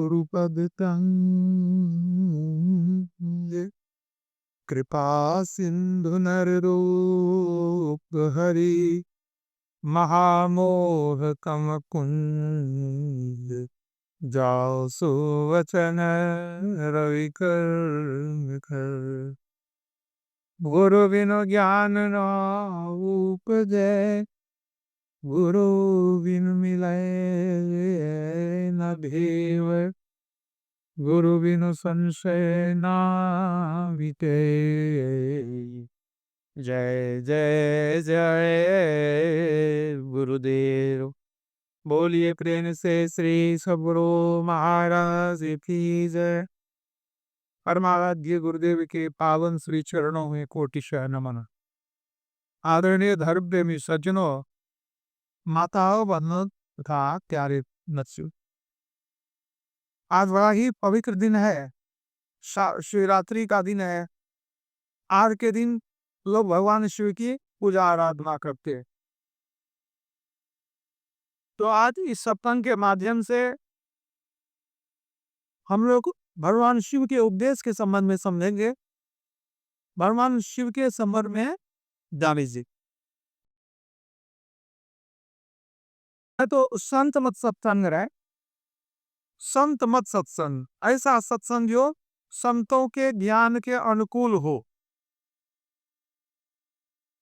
गुरुपदतं कृपा सिंधु नररूप हरि महामोह कम कुंज जाओ सुवचन रवि कर गुरु बिनु ज्ञान न उपजै गुरु बिनु मिलै न भेव गुरु बिनु संशय ना मिटे। जय जय जय गुरुदेव। बोलिए प्रेम से श्री सद्गुरु महाराज की जय। परमाराध्य गुरुदेव के पावन श्री चरणों में कोटिशः नमन। आदरणीय धर्म प्रेमी सज्जनों, माताओं, बहनों तथा प्यारे बच्चों, आज बड़ा ही पवित्र दिन है, शिवरात्रि का दिन है। आज के दिन लोग भगवान शिव की पूजा आराधना करते हैं। तो आज इस सत्संग के माध्यम से हम लोग भगवान शिव के उपदेश के संबंध में समझेंगे, भगवान शिव के संबंध में जानेंगे। तो संत मत सत्संग है, संत मत सत्संग, ऐसा सत्संग जो संतों के ज्ञान के अनुकूल हो,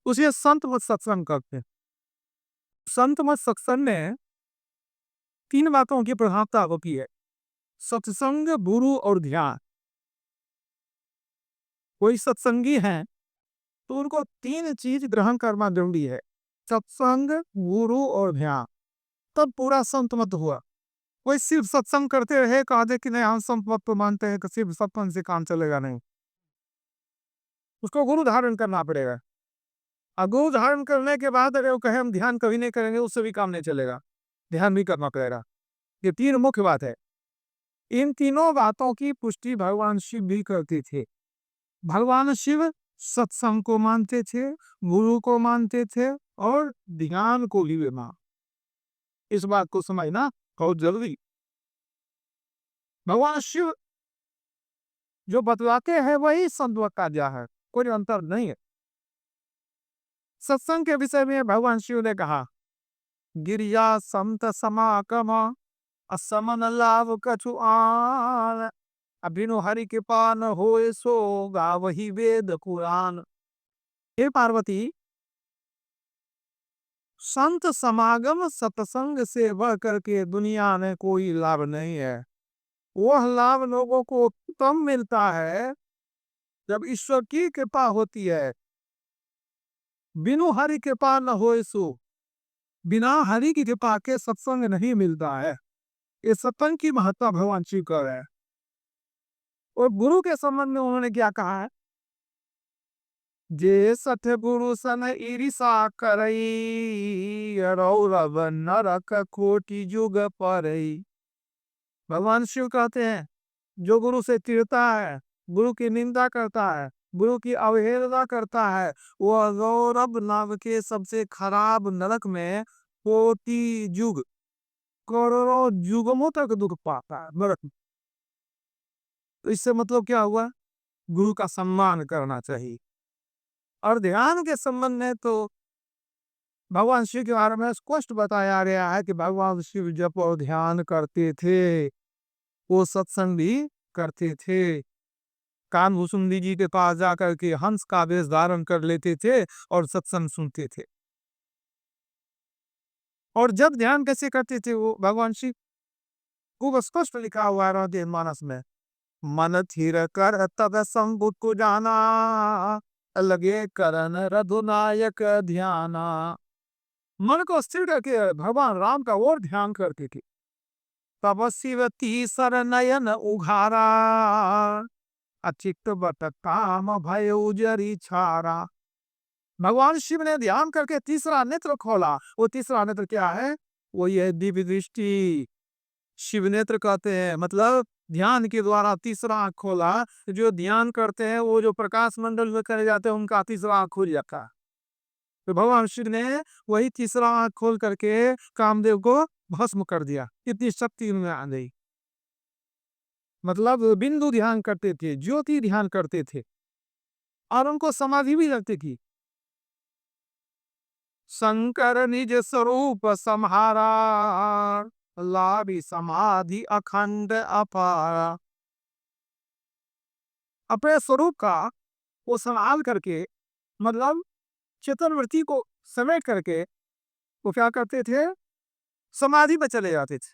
उसे संत मत सत्संग करते हैं। संत मत सत्संग में तीन बातों की प्रधानता होती है: सत्संग, गुरु और ध्यान। कोई सत्संगी है तो उनको तीन चीज ग्रहण करना जरूरी है: सत्संग, गुरु और ध्यान, तब पूरा संत मत हुआ। कोई सिर्फ सत्संग करते रहे, कहा दे कि नहीं हम संत मत तो मानते हैं, कि सिर्फ सत्संग से काम चलेगा नहीं, उसको गुरु धारण करना पड़ेगा। और गुरु धारण करने के बाद अगर वो कहे हम ध्यान कभी नहीं करेंगे, उससे भी काम नहीं चलेगा, ध्यान भी करना पड़ेगा। ये तीन मुख्य बात है। इन तीनों बातों की पुष्टि भगवान शिव भी करते थे। भगवान शिव सत्संग को मानते थे, गुरु को मानते थे और ध्यान को भी मान। इस बात को समझना बहुत जरूरी। भगवान शिव जो बतलाते हैं वही संत बता है, कोई अंतर नहीं है। सत्संग के विषय में भगवान शिव ने कहा, गिरिया संत समागम असमन लाभ कछु आन, अभिनु हरि के पान होए सो गावहि वेद पुराण। हे पार्वती, संत समागम सत्संग से बढ़ करके दुनिया में कोई लाभ नहीं है। वह लाभ लोगों को तब मिलता है जब ईश्वर की कृपा होती है। बिनु हरि कृपा न होए सो, बिना हरि की कृपा के सत्संग नहीं मिलता है। ये सत्संग की महत्ता भगवान शिव कर है। और गुरु के संबंध में उन्होंने क्या कहा है? जे सतगुरु सन ईरिसा करई, रौरव नरक कोटि जुग परई। भगवान शिव कहते हैं, जो गुरु से चिढ़ता है, गुरु की निंदा करता है, गुरु की अवहेलना करता है, वह गौरव नाम के सबसे खराब नरक में कोटि युग, करोड़ों युगों तक दुख पाता है नरक में। तो इससे मतलब क्या हुआ? गुरु का सम्मान करना चाहिए। और ध्यान के संबंध में तो भगवान शिव के बारे में स्पष्ट बताया गया है कि भगवान शिव जप और ध्यान करते थे, वो सत्संग भी करते थे। कानभूषुंडी जी के पास जाकर के हंस का वेश धारण कर लेते थे और सत्संग सुनते थे। और जब ध्यान कैसे करते थे वो भगवान शिव, खूब स्पष्ट लिखा हुआ है रामचरितमानस में, मन थिर कर तब संबुध को जाना, लगे करन रघुनायक ध्याना। मन को स्थिर करके भगवान राम का और ध्यान करते थे। तब शिवती सर नयन उघारा, अचित बत काम भय उजरी छारा। भगवान शिव ने ध्यान करके तीसरा नेत्र खोला। वो तीसरा नेत्र क्या है? वो ये दिव्य दृष्टि, शिव नेत्र कहते हैं। मतलब ध्यान के द्वारा तीसरा आंख खोला। जो ध्यान करते हैं वो जो प्रकाश मंडल में करे जाते हैं, उनका तीसरा आंख खुल जाता है। तो भगवान शिव ने वही तीसरा आंख खोल करके कामदेव को भस्म कर दिया। इतनी शक्ति उनमें आ गई। मतलब बिंदु ध्यान करते थे, ज्योति ध्यान करते थे और उनको समाधि भी लगती थी। शंकर निज स्वरूप सम्हारा, लाभी समाधि अखंड अपारा। अपने स्वरूप का वो संभाल करके, मतलब चेतन को समेट करके वो क्या करते थे, समाधि में चले जाते थे।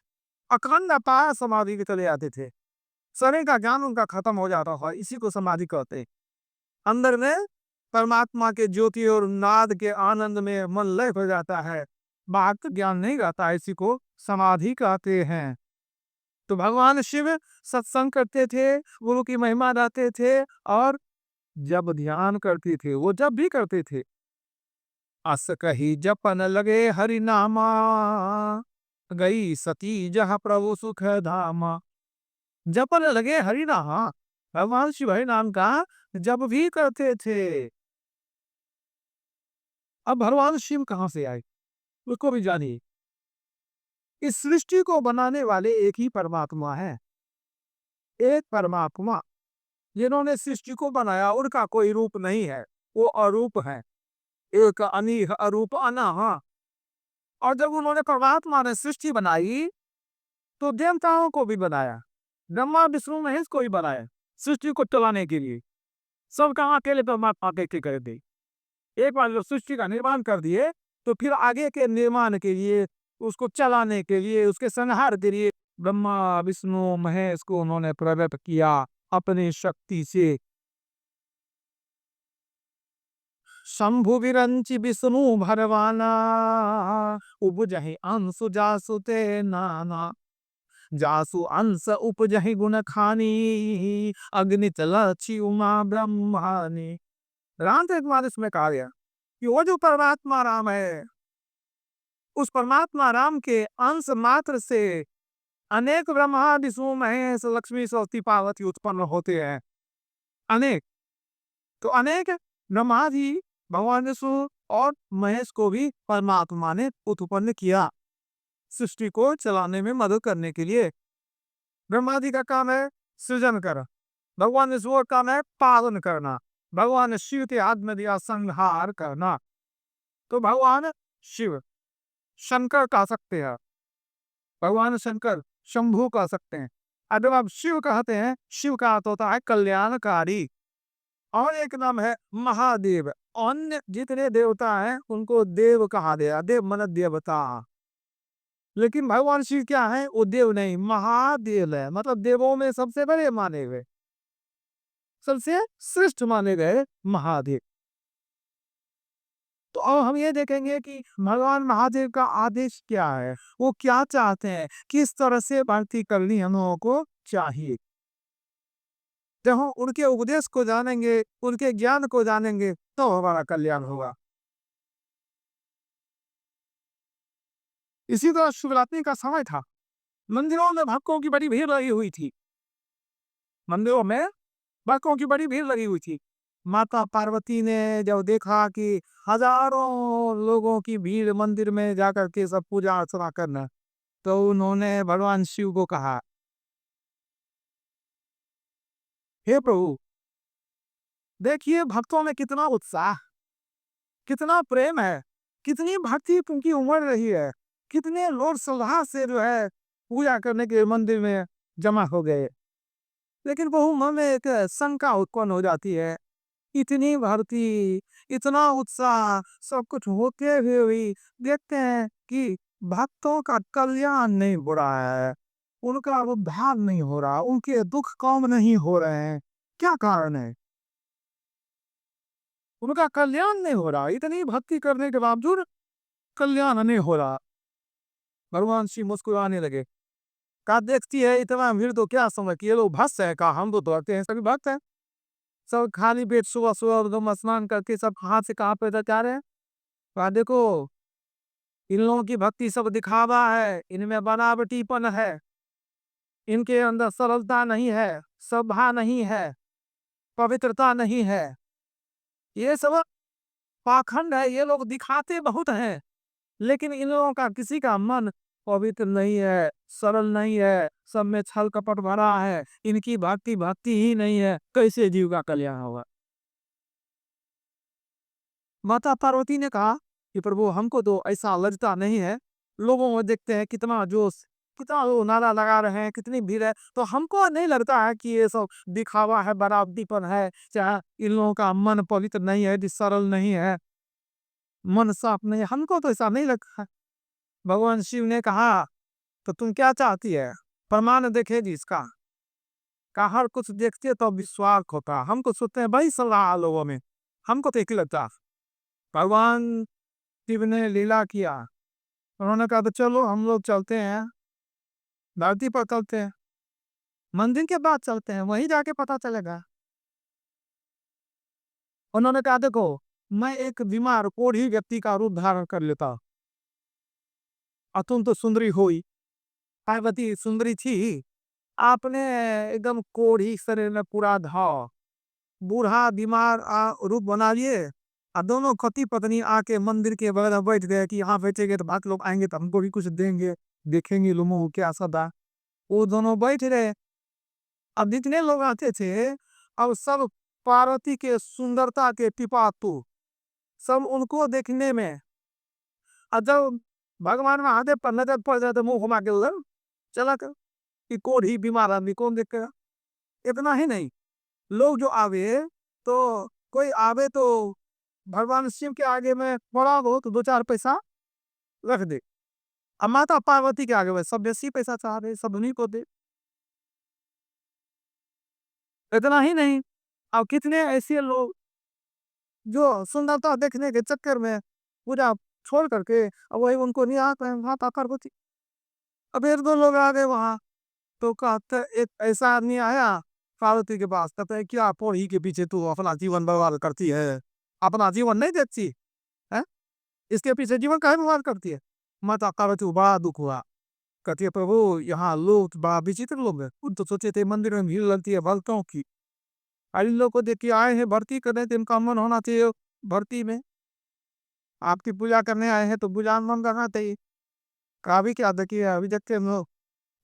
अखंड अपार समाधि में चले जाते थे। शरीर का ज्ञान उनका खत्म हो जाता था, इसी को समाधि कहते हैं। अंदर में परमात्मा के ज्योति और नाद के आनंद में मन लय हो जाता है, बाहर का ज्ञान नहीं रहता, इसी को समाधि कहते हैं। तो भगवान शिव सत्संग करते थे, गुरु की महिमा गाते थे और जब ध्यान करते थे, वो जब भी करते थे, अस कही जपन लगे हरि नामा, गई सती जहाँ प्रभु सुख धामा। जपन लगे हरि नामा, भगवान शिव हरि नाम का जब भी करते थे। अब भगवान शिव कहां से आए उसको भी जानिए। इस सृष्टि को बनाने वाले एक ही परमात्मा है। एक परमात्मा जिन्होंने सृष्टि को बनाया, उनका कोई रूप नहीं है, वो अरूप है। एक अनीह अरूप अनाहा। और जब उन्होंने परमात्मा ने सृष्टि बनाई तो देवताओं को भी बनाया, ब्रह्मा विष्णु महेश को भी बनाया सृष्टि को चलाने के लिए। सब कहाँ अकेले परमात्मा के कर दी। एक बार जब सृष्टि का निर्माण कर दिए तो फिर आगे के निर्माण के लिए, उसको चलाने के लिए, उसके संहार के लिए ब्रह्मा विष्णु महेश को उन्होंने प्रकट किया अपनी शक्ति से। शंभु विरंचि विष्णु भरवाना, उपजहि अंशु जासु ते नाना। जासु अंश उपजहि गुण खानी, अग्नि तलछि उमा ब्रह्मानी। राम एक बार इसमें कहा गया कि वो जो परमात्मा राम है, उस परमात्मा राम के अंश मात्र से अनेक ब्रह्मा विष्णु महेश लक्ष्मी सरस्वती पार्वती उत्पन्न होते हैं। अनेक, तो अनेक ब्रह्मा जी, भगवान विष्णु और महेश को भी परमात्मा ने उत्पन्न किया सृष्टि को चलाने में मदद करने के लिए। ब्रह्मा जी का काम है सृजन करना, भगवान विष्णु का काम है पालन करना, भगवान शिव के हाथ में दिया संहार करना। तो भगवान शिव शंकर कह सकते हैं, भगवान शंकर शंभु कह सकते हैं। और जब आप शिव कहते हैं, शिव का अर्थ होता है कल्याणकारी। और एक नाम है महादेव। अन्य जितने देवता हैं उनको देव कहा गया, देव मन देवता। लेकिन भगवान शिव क्या है, वो देव नहीं, महादेव है। मतलब देवों में सबसे बड़े माने गए, सबसे श्रेष्ठ माने गए महादेव। तो अब हम ये देखेंगे कि भगवान महादेव का आदेश क्या है, वो क्या चाहते हैं, किस तरह से भक्ति करनी हम लोगों को चाहिए। जब हम उनके उपदेश को जानेंगे, उनके ज्ञान को जानेंगे, तो हमारा कल्याण होगा। इसी तरह शिवरात्रि का समय था, मंदिरों में भक्तों की बड़ी भीड़ लगी हुई थी, मंदिरों में भक्तों की बड़ी भीड़ लगी हुई थी। माता पार्वती ने जब देखा कि हजारों लोगों की भीड़ मंदिर में जाकर के सब पूजा अर्चना करना, तो उन्होंने भगवान शिव को कहा, हे प्रभु, देखिए भक्तों में कितना उत्साह, कितना प्रेम है, कितनी भक्ति उनकी उमड़ रही है, कितने लोग श्रद्धा से जो है पूजा करने के मंदिर में जमा हो गए। लेकिन बहु मन में एक शंका उत्पन्न हो जाती है, इतनी भक्ति, इतना उत्साह, सब कुछ होते हुए भी देखते हैं कि भक्तों का कल्याण नहीं हो रहा है, उनका उद्धार नहीं हो रहा, उनके दुख कम नहीं हो रहे हैं। क्या कारण है? उनका कल्याण नहीं हो रहा, इतनी भक्ति करने के बावजूद कल्याण नहीं हो रहा। भगवान शिव मुस्कुराने लगे, कहा, देखती है इतना भीड़ तो क्या समझ कि ये लोग भक्त है, कहा हम तो दौड़ते हैं, सभी भक्त हैं। सब खाली पेट सुबह सुबह एकदम स्नान करके सब हाथ से कहाँ पे जा रहे हैं। कहा, देखो इन लोगों की भक्ति सब दिखावा है, इनमें बनावटीपन है, इनके अंदर सरलता नहीं है, सभा नहीं है, पवित्रता नहीं है, ये सब पाखंड है। ये लोग दिखाते बहुत हैं, लेकिन इन लोगों का किसी का मन पवित्र नहीं है, सरल नहीं है, सब में छल कपट भरा है, इनकी भक्ति भक्ति ही नहीं है, कैसे जीव का कल्याण होगा? माता पार्वती ने कहा कि प्रभु हमको तो ऐसा लगता नहीं है, लोगों में देखते हैं कितना जोश, कितना वो नारा लगा रहे हैं, कितनी भीड़ है, तो हमको नहीं लगता है कि ये सब दिखावा है, बराबरीपन है, चाहे इन लोगों का मन पवित्र नहीं है, सरल नहीं है, मन साफ नहीं है, हमको तो ऐसा नहीं लगता है। भगवान शिव ने कहा तो तुम क्या चाहती है, प्रमाण देखेगी इसका? का हर कुछ देखते तो विश्वास होता, हमको सोचते हैं भाई सलाह लोगों में, हमको तो एक ही लगता। भगवान शिव ने लीला किया, उन्होंने कहा तो चलो हम लोग चलते हैं, धरती पर चलते हैं, मंदिर के बाद चलते हैं, वहीं जाके पता चलेगा। उन्होंने कहा देखो, मैं एक बीमार कोढ़ी व्यक्ति का रूप धारण कर लेता, और तुम तो सुंदरी हुई, पार्वती सुंदरी थी, आपने एकदम कोढ़ी शरीर में पूरा घाव, बूढ़ा बीमार रूप बना लिए, और दोनों पति पत्नी आके मंदिर के बगल में बैठ गए कि यहाँ बैठेंगे तो बाकी लोग आएंगे तो हमको भी कुछ देंगे, देखेंगे लोगों को क्या सदा। वो दोनों बैठ रहे, अब जितने लोग आते थे, अब सब पार्वती के सुंदरता के पिपातु, सब उनको देखने में, और जब भगवान में आधे पर नजर पड़ जाए तो मुंह घुमा के उधर चला कर, कि कोढ़ी बीमार आदमी कौन देखेगा। इतना ही नहीं, लोग जो आवे, तो कोई आवे तो भगवान शिव के आगे में थोड़ा बहुत दो चार पैसा रख दे, अब माता पार्वती के आगे में सब बेसी पैसा चाह रहे, सब उन्हीं को दे। इतना ही नहीं, अब कितने ऐसे लोग जो सुंदरता देखने के चक्कर में पूजा छोड़ करके अब वही उनको नहीं आता है माता पार्वती। अब एक दो लोग आ गए वहां, तो कहते एक ऐसा आदमी आया पार्वती के पास, कहते हैं क्या पौड़ी के पीछे तू अपना जीवन बर्बाद करती है, अपना जीवन नहीं देखती है, इसके पीछे जीवन काहे बर्बाद करती है? माता पार्वती को बड़ा दुख हुआ, कहती है प्रभु यहाँ लोग तो बड़ा विचित्र लोग हैं, खुद तो सोचे थे मंदिर में भीड़ लगती है भक्तों की, और इन लोग को देख के आए हैं भर्ती करने, तो इनका मन होना चाहिए भर्ती में, आपकी पूजा करने आए हैं तो पूजा में मन करना चाहिए। कहा भी क्या देखिए अभी देखते हम लोग,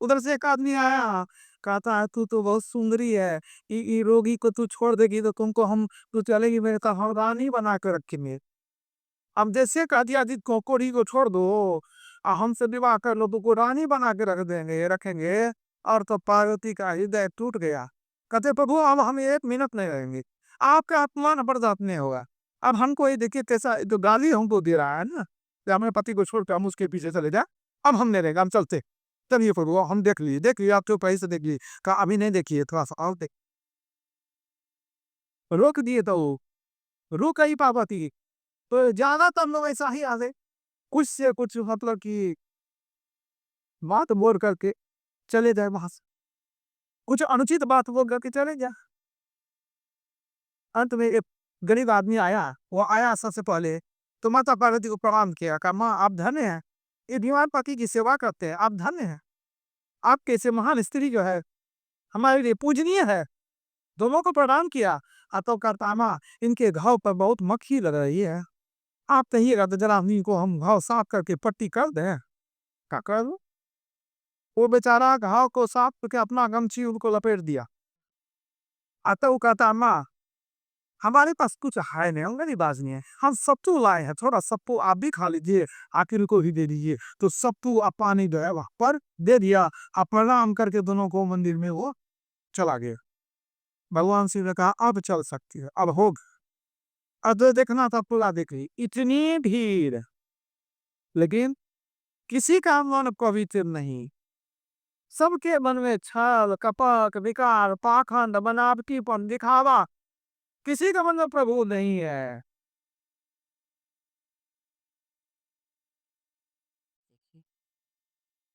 उधर से एक आदमी आया, कहता है तू तो बहुत सुंदरी है, ई रोगी को तू छोड़ देगी तो तुमको हम, तू चलेगी मेरे का हम रानी बना कर रखेंगे। अब जैसे कह दिया जी कोकोड़ी को छोड़ दो, हमसे विवाह कर लो, तुमको रानी बना के रख देंगे रखेंगे। और तो पार्वती का हृदय टूट गया, कहते प्रभु अब हम एक मिनट नहीं रहेंगे, आपका अपमान बर्दाश्त नहीं होगा। अब हमको ये देखिए कैसा तो गाली हमको दे रहा है ना, कि अपने पति को छोड़ के हम उसके पीछे चले जाए, अब हम नहीं रहेंगे, हम चलते। चलिए प्रभु हम देख लिए आप तो पैसे से देख लिए, कहा अभी नहीं देखिए थोड़ा सा और देख, रोक दिए तो रुक ही पार्वती, तो ज्यादातर लोग ऐसा ही आ गए, कुछ से कुछ मतलब कि बात बोल करके चले जाए वहां से, कुछ अनुचित बात बोल करके चले जाए। अंत में एक गरीब आदमी आया, वो आया सबसे पहले तो माता पार्वती को प्रणाम किया, कहा माँ आप धन्य हैं, ये बीमार पति की सेवा करते हैं, आप धन्य हैं, आप कैसे महान स्त्री जो है हमारे लिए पूजनीय है, दोनों को प्रणाम किया। तो कहता माँ इनके घाव पर बहुत मक्खी लग रही है, आप कहिएगा तो जरा इनको हम घाव साफ करके पट्टी कर दें। क्या कर दो, वो बेचारा घाव को साफ करके अपना गमछी उनको लपेट दिया। आता वो कहता माँ हमारे पास कुछ है नहीं, अंगनी नहीं है, हम सत्तू लाए हैं, थोड़ा सत्तू आप भी खा लीजिए, आखिर को ही दे दीजिए। तो सत्तू और पानी जो है वहां पर दे दिया, आप प्रणाम करके दोनों को मंदिर में वो चला गया। भगवान शिव ने कहा अब चल सकती है, अब हो गया। अब जो देखना था पूरा देख ली, इतनी भीड़, लेकिन किसी का मन पवित्र नहीं, सबके मन में छल कपट विकार पाखंड बनावटीपन दिखावा, किसी का मन में प्रभु नहीं है।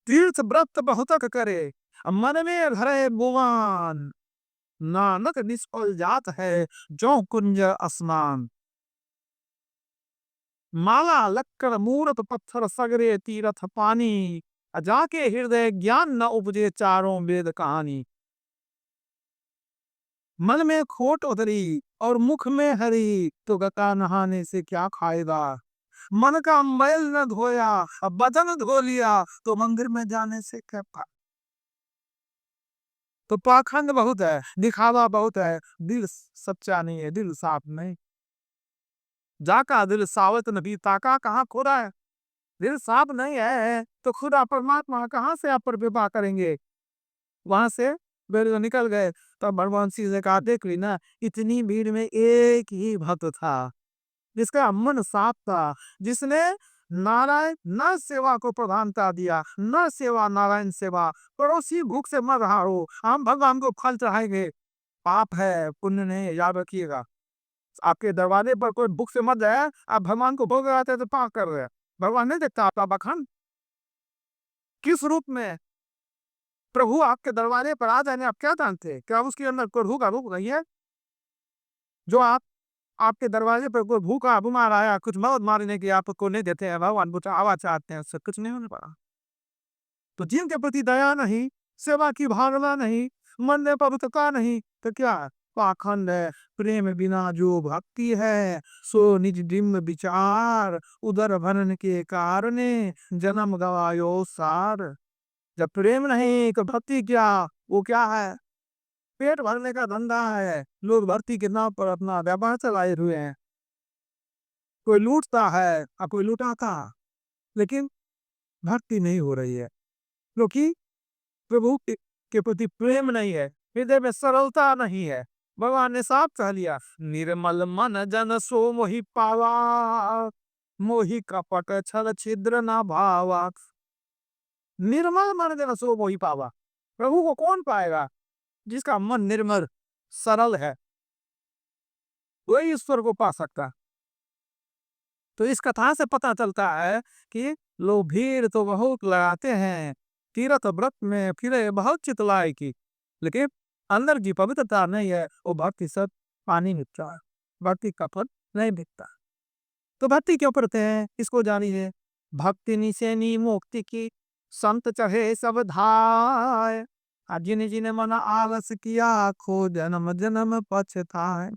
तीर्थ व्रत बहुत करे, मन में धरे भुवन, नानक निष्फल जात है जो कुंज स्नान। माला लक्कड़ मूरत पत्थर सगरे तीरथ पानी, जाके हृदय ज्ञान न उपजे चारों वेद कहानी। मन में खोट उतरी और मुख में हरी, तो गता नहाने से क्या खाएगा, मन का मैल न धोया, अब बदन धो लिया तो मंदिर में जाने से क्या फायदा। तो पाखंड बहुत है, दिखावा बहुत है, दिल सच्चा नहीं है, दिल साफ नहीं। जाका दिल सावत नबी ताका कहाँ खोरा है। दिल साफ नहीं है तो खुदा परमात्मा कहाँ से आप पर विवाह करेंगे। वहां से फिर निकल गए। तब भगवान शिव ने कहा देख ली ना, इतनी भीड़ में एक ही भक्त था जिसका मन साफ था, जिसने नारायण न सेवा को प्रधानता दिया, न सेवा नारायण सेवा। पड़ोसी भूख से मर रहा हो, हम भगवान को फल चढ़ाएंगे, पाप है पुण्य नहीं, याद रखिएगा। आपके दरवाजे पर कोई भूख से मर जाए, आप भगवान को भोग लगाते हैं तो पाप कर रहे हैं। भगवान नहीं देखता आपका बखान किस रूप में। प्रभु आपके दरवाजे पर आ जाने आप क्या जानते हैं? क्या उसके अंदर प्रभु का रूप नहीं है? जो आपके दरवाजे पर कोई भूखा बीमार आया, कुछ मौत मारने की आपको नहीं देते हैं, भगवान बचावा चाहते हैं, उससे कुछ नहीं होने पाया। तो जिनके प्रति दया नहीं, सेवा की भावना नहीं, मन में पवित्रता नहीं, तो क्या है? पाखंड है। प्रेम बिना जो भक्ति है, सो निज डिम्ब विचार, उदर भरन के कारणे जन्म गवायो सार। जब प्रेम नहीं तो भक्ति क्या? वो क्या है? पेट भरने का धंधा है। लोग भक्ति के नाम पर अपना व्यापार चलाए हुए हैं। कोई लूटता है और कोई लुटाता, लेकिन भक्ति नहीं हो रही है क्योंकि प्रभु के प्रति प्रेम नहीं है, हृदय में सरलता नहीं है। भगवान ने साफ कह लिया, निर्मल मन जन सो मोहि पावा, मोहि कपट छल छिद्र ना भावा। निर्मल मन जन सो मोहि पावा। प्रभु को कौन पाएगा? जिसका मन निर्मल सरल है, वही ईश्वर को पा सकता है। तो इस कथा से पता चलता है कि लोग भीड़ तो बहुत लगाते हैं, तीर्थ व्रत में फिरे बहुत चितलाई की, लेकिन अंदर की पवित्रता नहीं है। वो भक्ति सब पानी मिलता है, भक्ति का फल नहीं दिखता। तो भक्ति क्यों करते हैं इसको जानिए। भक्ति निसेनी मुक्ति की, संत चहे सब धाय, जिन जिन मन आलस किया, खो जन्म जन्म पछताए।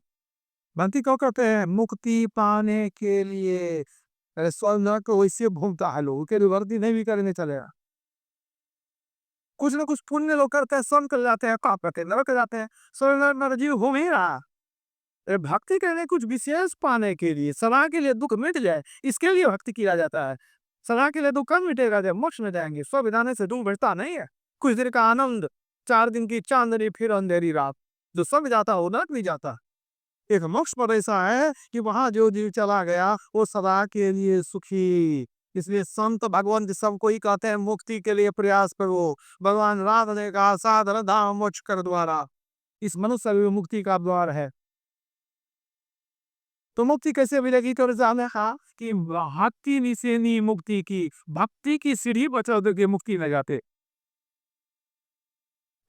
भक्ति क्यों करते हैं? मुक्ति पाने के लिए। अरे स्वर्ग नरक वैसे घूमता है, लोगों के लिए भक्ति नहीं भी करने चलेगा। कुछ ना कुछ पुण्य लोग करते हैं, स्वर्ग कर जाते हैं, पाप करते हैं नरक जाते हैं। स्वर्ग नरक नरक जीव घूम ही रहा। अरे भक्ति करने कुछ विशेष पाने के लिए, सदा के लिए दुख मिट जाए, इसके लिए भक्ति किया जाता है। सदा के लिए दुख कब मिटेगा? जब मोक्ष में जाएंगे। स्व विधाने से दुख बढ़ता नहीं है। कुछ देर का आनंद, 4 दिन की चांदनी फिर अंधेरी रात। जो सब जाता हो नरक नहीं जाता। एक मोक्ष पर ऐसा है कि वहां जो जीव चला गया वो सदा के लिए सुखी। इसलिए संत भगवंत सबको ही कहते हैं मुक्ति के लिए प्रयास करो। भगवान राम ने कहा साधन धाम मोक्ष कर द्वारा। इस मनुष्य में मुक्ति का द्वार है। तो मुक्ति कैसे मिलेगी? तो ने कहा कि भक्ति निसेनी मुक्ति की, भक्ति की सीढ़ी पर चढ़ के मुक्ति में जाते।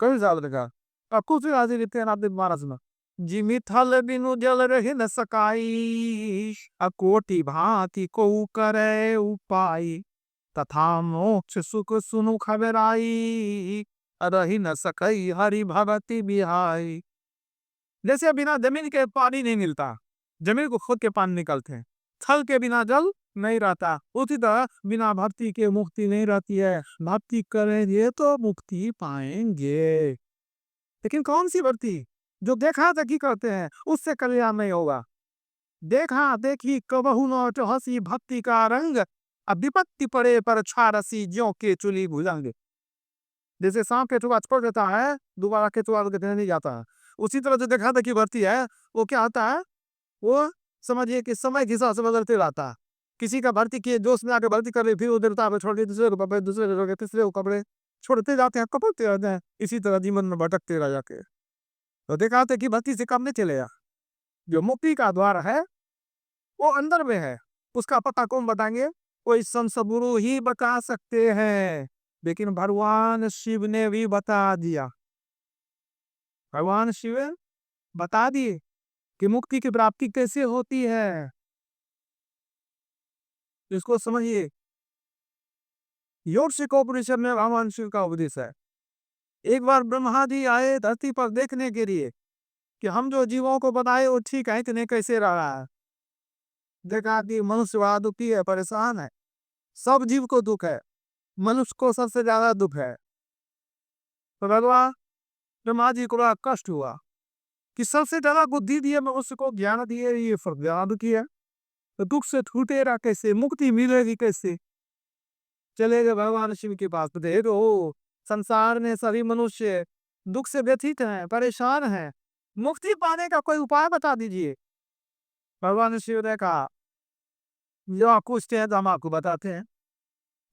कभी साल लगा अब कुछ राजी रहते हैं आपने महाराज में। जिमि थल बिनु जल रहे न सकाई, अकोटि भांति को करे उपाय, तथा मोक्ष सुख सुनु खबराई, रही न सकई हरि भगति बिहाई। जैसे बिना जमीन के पानी नहीं मिलता, जमीन को खोद के पानी निकलते हैं, थल के बिना जल नहीं रहता, उसी तरह बिना भक्ति के मुक्ति नहीं रहती है। भक्ति करेंगे तो मुक्ति पाएंगे, लेकिन कौन सी भक्ति? जो देखा देखी करते हैं उससे कल्याण नहीं होगा। देखा देखी कबहू न हंसी भक्ति का रंग, अब विपत्ति पड़े पर छारसी ज्यों के चुली भुजंग। जैसे सांप केचुआ छोड़ देता है, दोबारा केचुआ नहीं जाता है, उसी तरह जो देखा देखी भक्ति है वो क्या होता है? वो समझिए कि समय के हिसाब से बदलते रहता है। किसी का भर्ती किए जोश में आके भर्ती कर रही, फिर वो देवता पे छोड़ दी, दूसरे को कपड़े, दूसरे को तीसरे को कपड़े, छोड़ते जाते हैं, कपड़ते रहते हैं, इसी तरह जीवन में भटकते रह जाके। तो देखा था कि भक्ति से काम नहीं चलेगा। जो मुक्ति का द्वार है वो अंदर में है, उसका पता कौन बताएंगे? कोई संत सद्गुरु ही बता सकते हैं। लेकिन भगवान शिव ने भी बता दिया, भगवान शिव बता दिए कि मुक्ति की प्राप्ति कैसे होती है। इसको समझिए। योग शिखोपनिषद में भगवान शिव का उपदेश है। एक बार ब्रह्मा जी आए धरती पर देखने के लिए कि हम जो जीवों को बनाए वो ठीक है कि नहीं, कैसे रह रहा है। देखा कि मनुष्य बड़ा दुखी है, परेशान है, सब जीव को दुख है, मनुष्य को सबसे ज्यादा दुख है। तो भगवान ब्रह्मा जी को बड़ा कष्ट हुआ कि सबसे ज्यादा बुद्धि दिए मनुष्य को, ज्ञान दिए, ये सब ज्यादा दुखी है, तो दुख से छूटेगा कैसे, मुक्ति मिलेगी कैसे? चले गए भगवान शिव के पास, तो देखो संसार में सभी मनुष्य दुख से व्यथित हैं, परेशान हैं, मुक्ति पाने का कोई उपाय बता दीजिए। भगवान शिव ने कहा जो आप पूछते हैं तो हम आपको बताते हैं।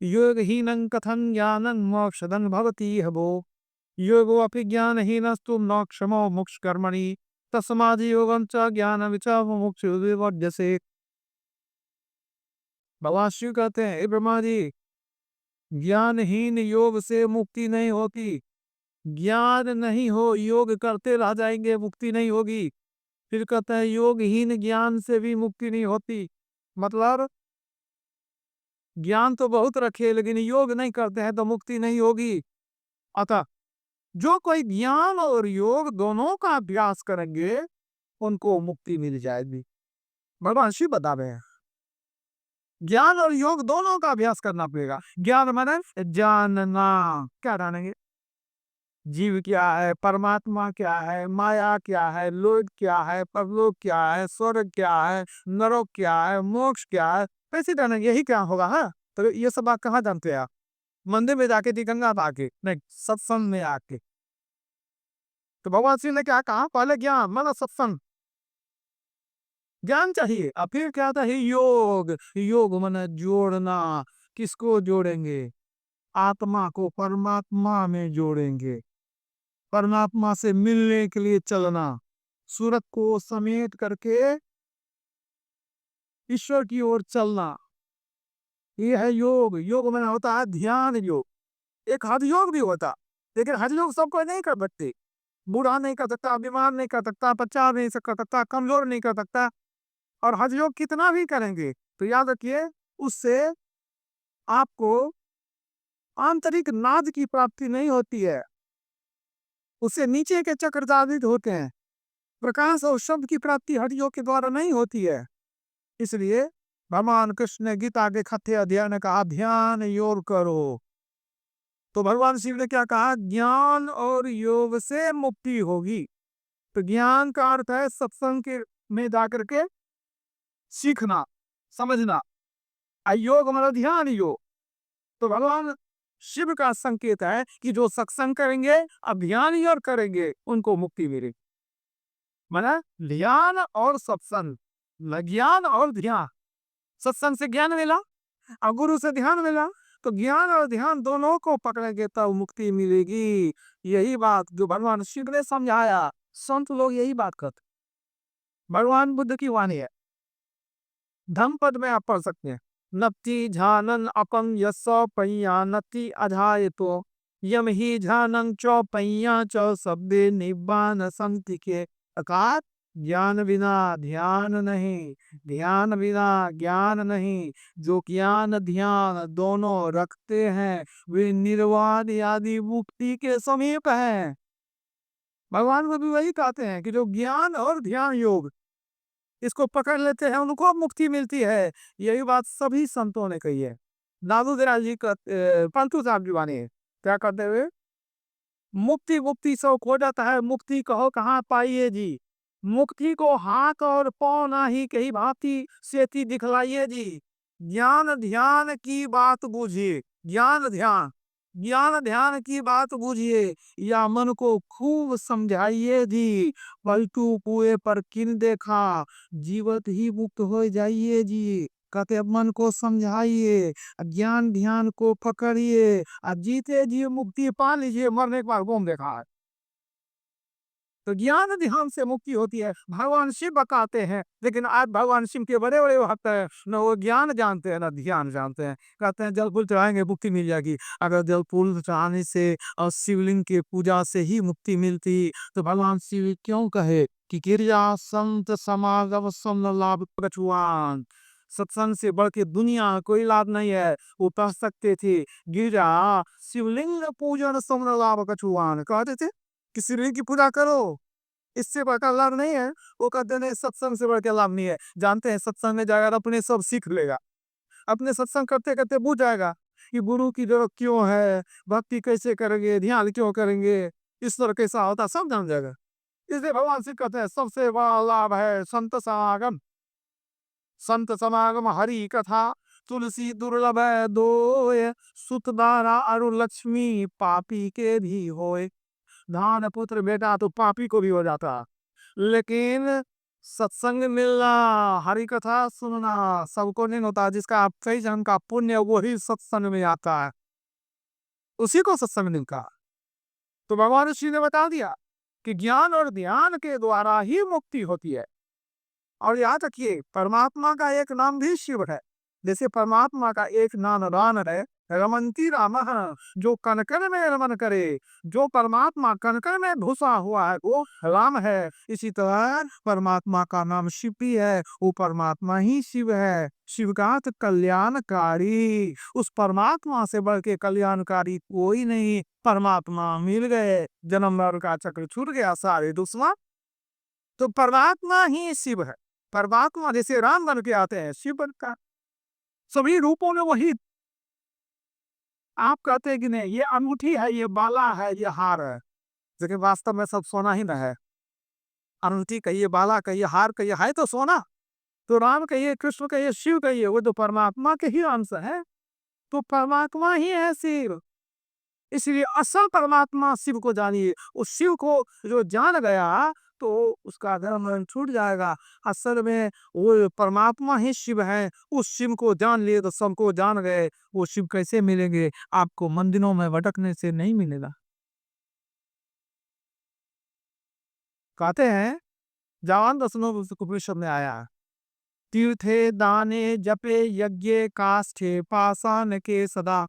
योगहीनं कथं ज्ञानं मोक्षदं भवति हबो, योगो अपि ज्ञानहीनस्तु न क्षमो मोक्षकर्मणि, तस्माद् योगं च ज्ञानं च मुमुक्षु विवर्जसे। भगवान शिव कहते हैं, हे ब्रह्मा जी, ज्ञानहीन योग से मुक्ति नहीं होती, ज्ञान नहीं हो योग करते रह जाएंगे, मुक्ति नहीं होगी। फिर कहते हैं योगहीन ज्ञान से भी मुक्ति नहीं होती, मतलब ज्ञान तो बहुत रखे लेकिन योग नहीं करते हैं तो मुक्ति नहीं होगी। अतः जो कोई ज्ञान और योग दोनों का अभ्यास करेंगे उनको मुक्ति मिल जाएगी। भगवान शिव बता रहे हैं ज्ञान और योग दोनों का अभ्यास करना पड़ेगा। ज्ञान माने जानना, क्या जानेंगे? जीव क्या है, परमात्मा क्या है, माया क्या है, लोक क्या है, परलोक क्या है, स्वर्ग क्या है, नरक क्या है, मोक्ष क्या है, कैसे जानेंगे? यही क्या होगा। हाँ, तो ये सब बात कहाँ जानते हैं आप? मंदिर में जाके, दिगंगा आके नहीं, सत्संग में आके। तो भगवान शिव ने क्या कहा? पहले ज्ञान माना सत्संग, ज्ञान चाहिए, और फिर क्या था? योग, योग माना जोड़ना। किसको जोड़ेंगे? आत्मा को परमात्मा में जोड़ेंगे, परमात्मा से मिलने के लिए चलना, सूरत को समेट करके ईश्वर की ओर चलना, ये है योग। योग में होता है ध्यान योग, एक हठ योग भी होता, लेकिन हठ योग सबको नहीं कर सकते। बूढ़ा नहीं कर सकता, बीमार नहीं कर सकता, बच्चा नहीं कर सकता, कमजोर नहीं कर सकता। और हठ योग कितना भी करेंगे तो याद रखिए उससे आपको आंतरिक नाद की प्राप्ति नहीं होती है, उससे नीचे के चक्र जागृत होते हैं। प्रकाश और शब्द की प्राप्ति हठ योग के द्वारा नहीं होती है। इसलिए भगवान कृष्ण ने गीता के छठे अध्याय में कहा ध्यान योग करो। तो भगवान शिव ने क्या कहा? ज्ञान और योग से मुक्ति होगी। तो ज्ञान का अर्थ है सत्संग के में जाकर के सीखना, समझना। योग मतलब ध्यान योग। तो भगवान शिव का संकेत है कि जो सत्संग करेंगे, अभियान योग करेंगे, उनको मुक्ति मिलेगी। माना ध्यान और सत्संग, ज्ञान और ध्यान। सत्संग से ज्ञान मिला और गुरु से ध्यान मिला, तो ज्ञान और ध्यान दोनों को पकड़ेंगे तब मुक्ति मिलेगी। यही बात जो भगवान शिव ने समझाया, संत लोग यही बात करते। भगवान बुद्ध की वाणी है, धम्म पद में आप पढ़ सकते हैं। नत्ति झानन अपम यस पैया नति अधाय तो यम ही झानन चौ पैया चौ शब्दे निब्बान संति के। अकार ज्ञान बिना ध्यान नहीं, ध्यान बिना ज्ञान नहीं। जो ज्ञान ध्यान दोनों रखते हैं वे निर्वाण आदि मुक्ति के समीप हैं। भगवान को भी वही कहते हैं कि जो ज्ञान और ध्यान योग इसको पकड़ लेते हैं उनको मुक्ति मिलती है। यही बात सभी संतों ने कही है। नादू दयाल जी का पंतु साहब जी वाणी है, क्या कहते हुए? मुक्ति मुक्ति सब खो जाता है, मुक्ति कहो कहाँ पाइए जी। मुक्ति को हाथ और पाँव ना ही कही भांति सेती दिखलाइए जी। ज्ञान ध्यान की बात बूझिए, ज्ञान ध्यान, ज्ञान ध्यान की बात बूझिए, या मन को खूब समझाइए जी। पलटू कुएं पर किन देखा, जीवत ही मुक्त हो जाइए जी। कहते मन को समझाइए, ज्ञान ध्यान को पकड़िए, अब जीते जी मुक्ति पा लीजिए, मरने के बाद घूम देखा है। तो ज्ञान ध्यान से मुक्ति होती है, भगवान शिव बताते हैं। लेकिन आज भगवान शिव के बड़े बड़े भक्त हैं, न वो ज्ञान जानते हैं न ध्यान जानते हैं। कहते हैं जल फूल चढ़ाएंगे मुक्ति मिल जाएगी। अगर जल फूल चढ़ाने से और शिवलिंग के पूजा से ही मुक्ति मिलती तो भगवान शिव क्यों कहे कि क्रिया संत समागम सम लाभ प्रचुआन। सत्संग से बढ़ के दुनिया कोई लाभ नहीं है। वो कह सकते थे गिरा शिवलिंग पूजन सम लाभ कछुआन, कहते थे कि शिवलिंग की पूजा करो, इससे बड़का लाभ नहीं है। वो कहते नहीं, सत्संग से बढ़ के लाभ नहीं है। जानते हैं सत्संग में जाएगा तो अपने सब सीख लेगा। अपने सत्संग करते करते बुझ जाएगा कि गुरु की जरूरत क्यों है, भक्ति कैसे करेंगे, ध्यान क्यों करेंगे, ईश्वर कैसा होता, सब जान जाएगा। इसलिए भगवान शिव कहते हैं सबसे बड़ा लाभ है संत समागम। संत समागम हरि कथा, तुलसी दुर्लभ है दोय, सुत दारा अरु लक्ष्मी पापी के भी होए। धान पुत्र बेटा तो पापी को भी हो जाता, लेकिन सत्संग मिलना, हरि कथा सुनना सबको नहीं होता। जिसका कई जन्म का पुण्य वही सत्संग में आता है, उसी को सत्संग मिलता। तो भगवान ऋषि ने बता दिया कि ज्ञान और ध्यान के द्वारा ही मुक्ति होती है। और याद रखिए परमात्मा का एक नाम भी शिव है। जैसे परमात्मा का एक नाम राम है, रमंती राम, जो कनकन में रमन करे, जो परमात्मा कनकन में घुसा हुआ है वो राम है। इसी तरह परमात्मा का नाम शिव भी है, वो परमात्मा ही शिव है। शिव का अर्थ कल्याणकारी, उस परमात्मा से बढ़ के कल्याणकारी कोई नहीं। परमात्मा मिल गए, जन्म मरण का चक्र छूट गया, सारे दुश्मन। तो परमात्मा ही शिव है। परमात्मा जैसे राम बन के आते हैं, शिव बनता, सभी रूपों में वही। आप कहते हैं कि नहीं ये अंगूठी है, ये बाला है, ये हार है, लेकिन वास्तव में सब सोना ही ना है। अंगूठी कहिए, बाला कहिए, हार कहिए, है तो सोना। तो राम कहिए, कृष्ण कहिए, शिव कहिए, वो तो परमात्मा के ही अंश है। तो परमात्मा ही है शिव। इसलिए असल परमात्मा शिव को जानिए। उस शिव को जो जान गया तो उसका धर्म छूट जाएगा। असल में वो परमात्मा ही शिव है। उस शिव को जान लिए तो सबको जान गए। वो शिव कैसे मिलेंगे? आपको मंदिरों में भटकने से नहीं मिलेगा। कहते हैं जवान दसनों उपनिषद में आया है, तीर्थे दाने जपे यज्ञे काष्ठे पाषाण के सदा,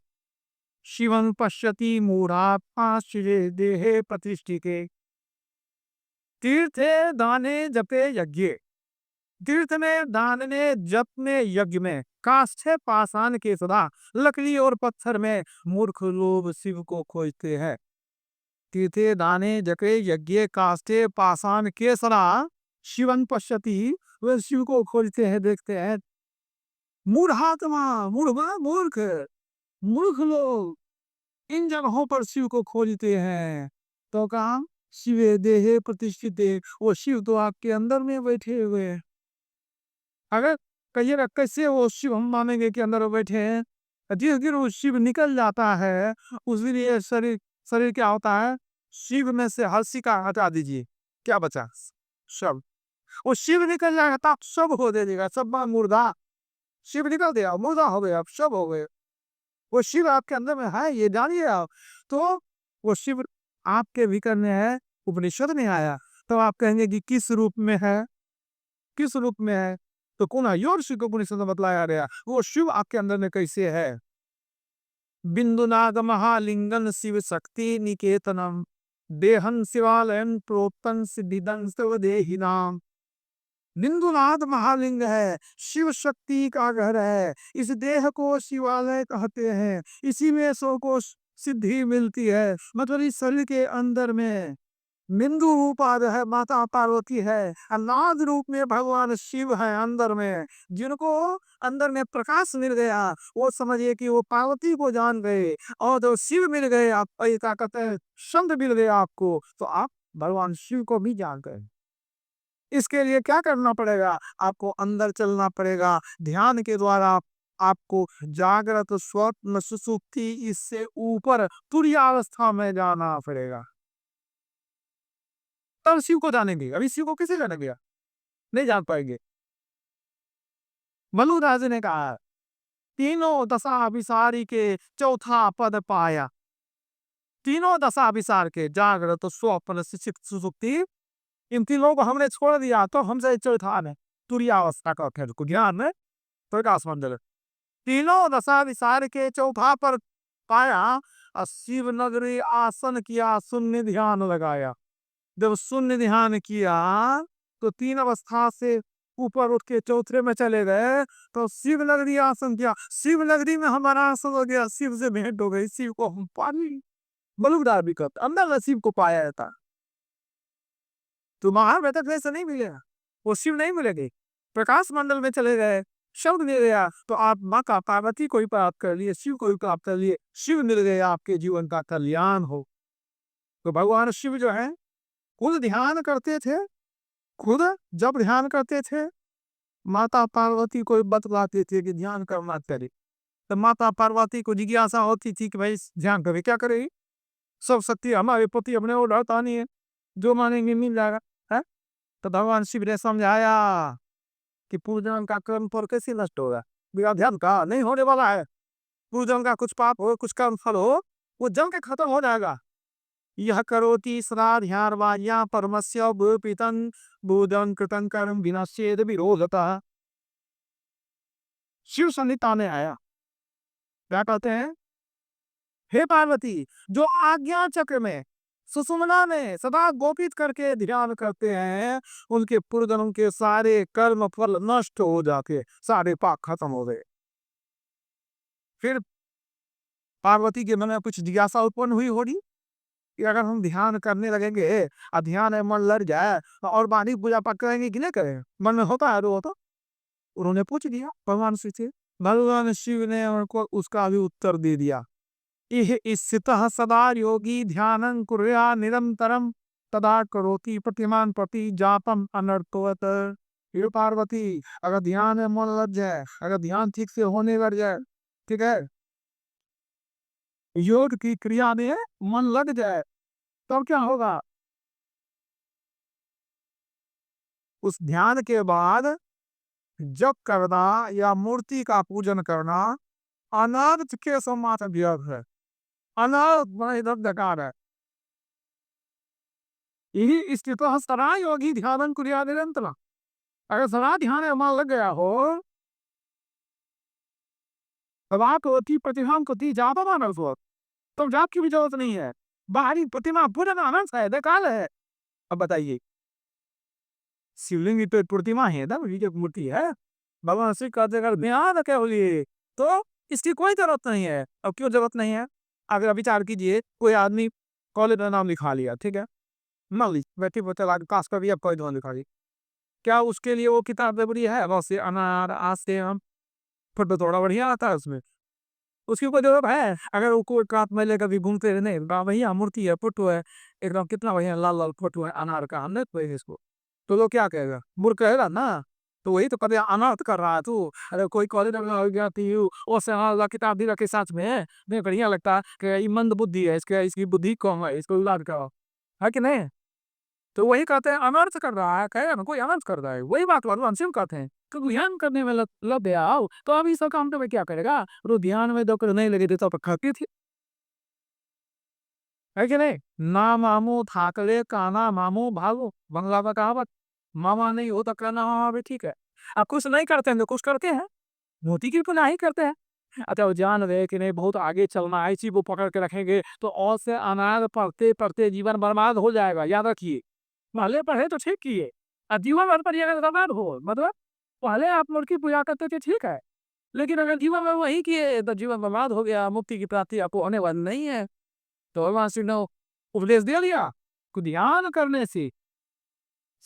शिवं पश्यति मूढ़ा पाश्चिरे देहे प्रतिष्ठिके। तीर्थे दाने जपे यज्ञ, तीर्थ में, दान में, जप में, यज्ञ में, काष्ठे पाषाण के सदा, लकड़ी और पत्थर में मूर्ख लोग शिव को खोजते हैं। तीर्थे दाने जपे यज्ञ काष्ठे पाषाण के सदा, शिवन पश्यति, वे शिव को खोजते हैं, देखते हैं। मूढ़ात्मा, मूर्ख, मूर्ख लोग इन जगहों पर शिव को खोजते हैं। तो कहा शिवे देहे प्रतिष्ठित है, वो शिव तो आपके अंदर में बैठे हुए हैं। अगर कहिएगा कैसे वो शिव हम मानेंगे कि अंदर बैठे हैं? जिस दिन वो शिव निकल जाता है उस दिन ये शरीर, शरीर क्या होता है? शिव में से हर्षिका हटा दीजिए, क्या बचा? सब। वो शिव निकल जाएगा तब सब हो जाएगा, सब मुर्दा। शिव निकल गया, मुर्दा हो गया, अब सब हो गए। वो शिव आपके अंदर में है, ये जानिए आप। तो वो शिव आपके भीतर में है, उपनिषद में आया। तो आप कहेंगे कि किस रूप में है, किस रूप में है? तो कौन है? योर शिव को उपनिषद में बतलाया गया वो शिव आपके अंदर में कैसे है। बिंदुनाग महालिंगन शिव शक्ति निकेतनम, देहन शिवालयन प्रोतन सिद्धिदं देहिनाम। बिंदुनाथ महालिंग है, शिव शक्ति का घर है। इस देह को शिवालय कहते हैं, इसी में सो को सिद्धि मिलती है। मतलब इस शरीर के अंदर में बिंदु रूप जो है माता पार्वती है, नाद रूप में भगवान शिव है अंदर में। जिनको अंदर में प्रकाश मिल गया वो समझिए कि वो पार्वती को जान गए। और जो शिव मिल गए, आप क्या कहते हैं, संत मिल गए आपको, तो आप भगवान शिव को भी जान गए। इसके लिए क्या करना पड़ेगा? आपको अंदर चलना पड़ेगा ध्यान के द्वारा। आपको जागृत स्वप्न सुसुप्ति इससे ऊपर तुरीयावस्था में जाना पड़ेगा, तब शिव को जानेंगे। अभी शिव को किसे जानेंगे? नहीं जान पाएंगे। मलुराज ने कहा तीनों दशा विसारी के चौथा पद पाया। तीनों दशा विसार के, जागृत स्वप्न सुसुप्ति, इन तीनों को हमने छोड़ दिया तो हमसे चौथा में तुरीयावस्था का को ज्ञान में प्रकाश मंडल। तीनों दशा विसार के चौथा पर पाया और शिव नगरी आसन किया, शून्य ध्यान लगाया। जब शून्य ध्यान किया तो तीन अवस्था से ऊपर उठ के चौथे में चले गए। तो शिव नगरी आसन किया, शिव नगरी में हमारा आसन हो गया, शिव से भेंट हो गई, शिव को हम पानी बलुदार भी करते अंदर शिव को पाया जाता। तो महाभारत में ऐसा नहीं मिलेगा, वो शिव नहीं मिलेगी। प्रकाश मंडल में चले गए, शब्द मिल गया, तो आप माँ का पार्वती को ही प्राप्त कर लिए, शिव को ही प्राप्त कर लिए, शिव मिल गए, आपके जीवन का कल्याण हो। तो भगवान शिव जो है खुद ध्यान करते थे, खुद जब ध्यान करते थे माता पार्वती को बतलाते थे कि ध्यान करना चाहिए। तो माता पार्वती को जिज्ञासा होती थी कि भाई ध्यान करे क्या करेगी, सब शक्ति हमारे पति अपने को डरता नहीं है, जो मानेंगे मिल जाएगा है। तो भगवान शिव ने समझाया कि पूजन का कर्म पर कैसे नष्ट होगा, बिना ध्यान का नहीं होने वाला है। पूजन का कुछ पाप हो, कुछ कर्म फल हो, वो जम के खत्म हो जाएगा। यह करोति श्राद्धार वाज्ञा परमस्य भूपितन भूदन कृतन कर्म विनाश्येद विरोधतः। शिव संहिता में आया, क्या कहते हैं, हे पार्वती, जो आज्ञा चक्र में सुषुम्ना में सदा गोपित करके ध्यान करते हैं, उनके पूर्वजन्म के सारे कर्म फल नष्ट हो जाते, सारे पाप खत्म हो गए। फिर पार्वती के मन में कुछ जिज्ञासा उत्पन्न हुई होगी कि अगर हम ध्यान करने लगेंगे और ध्यान में मन लग जाए और वाणी पूजा पाठ करेंगे कि नहीं करेंगे, मन में होता है वो। तो उन्होंने पूछ दिया भगवान शिव से, भगवान शिव ने उनको उसका भी उत्तर दे दिया, इह स्थितः सदा योगी ध्यानं कुर्या निरंतरम तदा करोति प्रतिमान प्रति जातम अनर्थवत। ये पार्वती, अगर ध्यान में मन लग जाए, अगर ध्यान ठीक से होने लग जाए, ठीक है, योग की क्रिया में मन लग जाए, तब क्या होगा, उस ध्यान के बाद जप करना या मूर्ति का पूजन करना अनर्थ के समान व्यर्थ है, अनर्थ बेकार है। यही स्थितः सदा योगी ध्यान कुर्या निरंतर, अगर सदा ध्यान में मन लग गया हो, रात होती प्रतिभा को दी ज्यादा मानव हो, तो जाप की भी जरूरत नहीं है, बाहरी प्रतिमा पूरा अनंत है, बेकार है। अब बताइए, शिवलिंग की तो एक प्रतिमा है ना, मूर्ति है, भगवान शिव का जगह ध्यान रखे होली, तो इसकी कोई जरूरत नहीं है। अब क्यों जरूरत नहीं है, अगर विचार कीजिए, कोई आदमी कॉलेज में नाम लिखा लिया, ठीक है, मान लीजिए बैठे बैठे लाके पास कर दिया, कोई नाम लिखा लिया, क्या उसके लिए वो किताब जरूरी है, बस से अनार आज से हम, फोटो थोड़ा बढ़िया आता है उसमें, उसकी कोई जरूरत है। अगर वो कोई कात में लेकर भी घूमते रहे, नहीं भैया मूर्ति है, फोटो है, एकदम कितना बढ़िया लाल लाल फोटो है अनार का, हमने तो इसको, तो लोग क्या कहेगा, मूर्ख कहेगा ना। तो वही तो कभी अनर्थ कर रहा है तू। अरे कोई कॉलेज में हो गया थी, वो से हाँ किताब भी रखे साथ में, नहीं बढ़िया लगता कि ये मंद बुद्धि है, इसके इसकी बुद्धि कम है, इसको इलाज कराओ, है कि नहीं। तो वही कहते हैं अनर्थ कर रहा है, कहेगा ना कोई अनर्थ कर रहा है, वही बात भगवान शिव कहते हैं कि ध्यान करने में लग गया हो, तो अभी सब काम तो मैं क्या करेगा, वो ध्यान में दो नहीं लगे थे तो खाती थी, है कि नहीं। ना मामू थाकले काना मामू भागो, बंगला में कहावत, मामा नहीं हो तो कहना मामा भी ठीक है। अब कुछ नहीं करते हैं तो कुछ करते हैं, मोती की तो नहीं करते हैं। अच्छा वो जान रहे कि नहीं बहुत आगे चलना है, इसी को पकड़ के रखेंगे तो और से अनाज पढ़ते पढ़ते जीवन बर्बाद हो जाएगा, याद रखिए। पहले पढ़े तो ठीक किए, और जीवन भर पर अगर बर्बाद हो, मतलब पहले आप मूर्ति पूजा करते थे ठीक है, लेकिन अगर जीवन में वही किए तो जीवन बर्बाद हो गया, मुक्ति की प्राप्ति आपको होने वाली नहीं है। तो भगवान शिव ने उपदेश दे दिया कि ध्यान करने से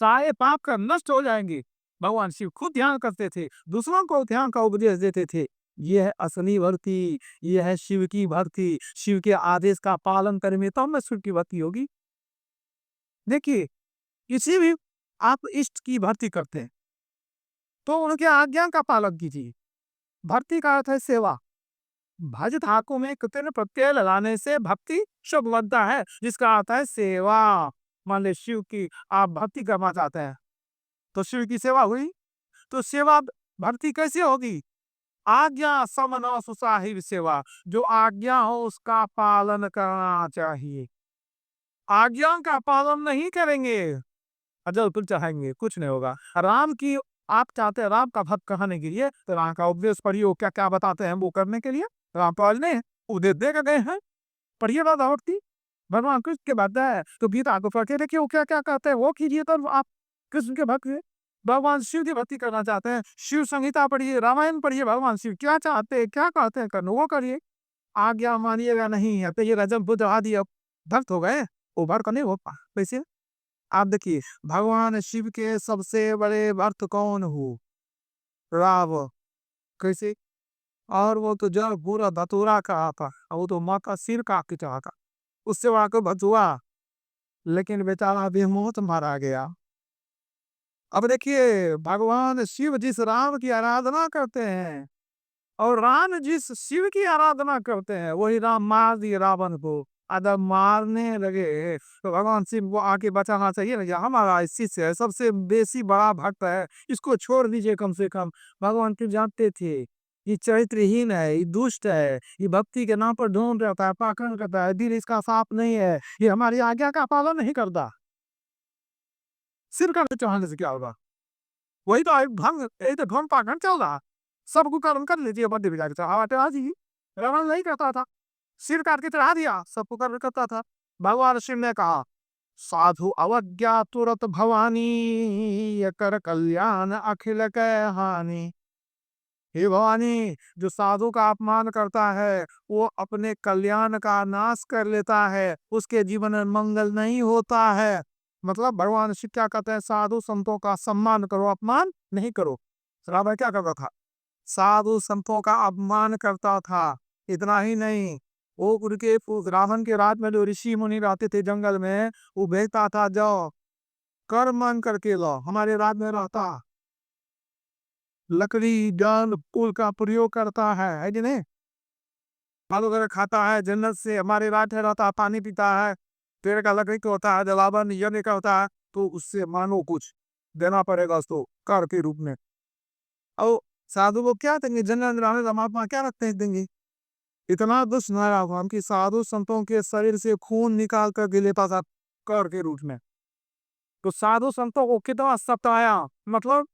सारे पाप का नष्ट हो जाएंगे। भगवान शिव खुद ध्यान करते थे, दूसरों को ध्यान का उपदेश देते थे। यह है असली भक्ति, यह है शिव की भक्ति, शिव के आदेश का पालन करेंगे तो हमें शिव की भक्ति होगी। देखिए, किसी भी आप इष्ट की भक्ति करते हैं तो उनके आज्ञा का पालन कीजिए। भक्ति का अर्थ है सेवा, भज धातु में कृतज्ञ प्रत्यय लगाने से भक्ति शब्द बनता है, जिसका अर्थ है सेवा। मान ली शिव की आप भक्ति करना चाहते हैं तो शिव की सेवा हुई, तो सेवा भक्ति कैसे होगी, आज्ञा समन सुसाहिब सेवा, जो आज्ञा हो उसका पालन करना चाहिए। आज्ञा का पालन नहीं करेंगे, अजल कुल चाहेंगे कुछ नहीं होगा। राम की आप चाहते हैं राम का भक्त कहने के लिए, तो राम का उपदेश पढ़िए, क्या क्या बताते हैं वो करने के लिए, राम पढ़ने उपदेश दे के गए हैं, पढ़िए बात भक्ति। भगवान कृष्ण के भक्त है तो गीता को पढ़ के देखिए वो क्या क्या कहते हैं, वो कीजिए, तो आप कृष्ण के भक्त हैं। भगवान शिव की भक्ति करना चाहते हैं, शिव संहिता पढ़िए, रामायण पढ़िए, भगवान शिव क्या चाहते हैं क्या कहते हैं करने वो करिए। आज्ञा मानिएगा नहीं है तो ये गजब बुद्ध आदि अब भक्त हो गए, वो भक्त नहीं हो पा वैसे। आप देखिए, भगवान शिव के सबसे बड़े भक्त कौन हो? रावण। कैसे? और वो तो जब पूरा धतूरा कहा था, वो तो माँ का सिर काट रहा था, उससे वहां को बचुआ, लेकिन बेचारा बेमौत मारा गया। अब देखिए, भगवान शिव जिस राम की आराधना करते हैं और राम जिस शिव की आराधना करते हैं, वही राम मार दिए रावण को। अगर मारने लगे तो भगवान शिव को आके बचाना चाहिए ना, ये हमारा शिष्य है, सबसे बेसी बड़ा भक्त है, इसको छोड़ दीजिए कम से कम। भगवान शिव जानते थे ये चरित्रहीन है, ये दुष्ट है, ये भक्ति के नाम पर ढूंढ रहता है, पाखंड करता है, दिल इसका साफ नहीं है, ये हमारी आज्ञा का पालन नहीं करता। सिर का चढ़ाने से क्या होगा? वही तो एक भंग, एक तो ढोंग पाखंड चल रहा, सबको कर्म कर लीजिए, बड्डे भी जाके चढ़ावा चढ़ा दीजिए। रावण नहीं करता था, सिर काट के चढ़ा दिया, सबको कर्म करता था। भगवान शिव ने कहा, साधु अवज्ञा तुरत भवानी, ये कर कल्याण अखिल कै हानि। हे भवानी, जो साधु का अपमान करता है वो अपने कल्याण का नाश कर लेता है, उसके जीवन में मंगल नहीं होता है। मतलब भगवान शिव क्या कहते हैं? साधु संतों का सम्मान करो, अपमान नहीं करो। रावण क्या करता था? साधु संतों का अपमान करता था। इतना ही नहीं, वो उनके रावण के राज में जो ऋषि मुनि रहते थे जंगल में, वो भेजता था, जाओ कर्म मन करके लो, हमारे राज में रहता, लकड़ी जल फूल का प्रयोग करता है कि नहीं? फल वगैरह खाता है, जन्नत से हमारे राज में रहता है, पानी पीता है, पेड़ का लकड़ी का होता है, जलावन यज्ञ का होता है, तो उससे मानो कुछ देना पड़ेगा उसको कर के रूप में। और साधु को क्या देंगे? जन्नत में रहने परमात्मा क्या रखते हैं देंगे? इतना दुष्ट नारा हुआ कि साधु संतों के शरीर से खून निकाल कर के लेता था कर के रूप में। तो साधु संतों को कितना सताया, मतलब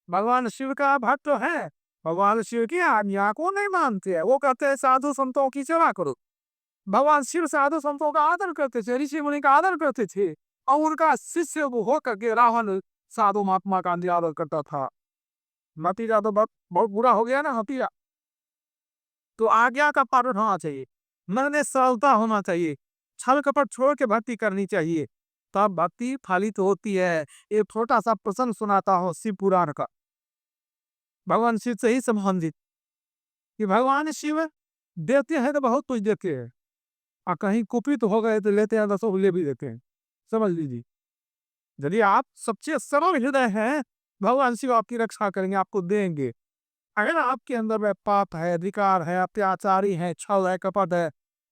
भगवान शिव का भक्त तो है, भगवान शिव की आज्ञा को नहीं मानते हैं, वो कहते हैं साधु संतों की सेवा करो। भगवान शिव साधु संतों का आदर करते थे, ऋषि मुनि का आदर करते थे, और उनका शिष्य वो होकर के रावण साधु महात्मा का आदर करता था। नतीजा तो बहुत बहुत बुरा हो गया ना नतीजा। तो आज्ञा का पालन होना चाहिए, मन में सरलता होना चाहिए, छल कपट छोड़ के भक्ति करनी चाहिए, तब भक्ति फलित होती है। एक छोटा सा प्रसंग सुनाता हूँ शिव पुराण का, भगवान शिव से ही संबंधित, कि भगवान शिव देते हैं तो बहुत कुछ देते हैं, और कहीं कुपित हो गए तो लेते हैं, दसों ले भी देते हैं। समझ लीजिए, यदि आप सबसे सरल हृदय हैं, भगवान शिव आपकी रक्षा करेंगे, आपको देंगे। अगर आपके अंदर में पाप है, विकार है, अत्याचारी है, छल है, कपट है,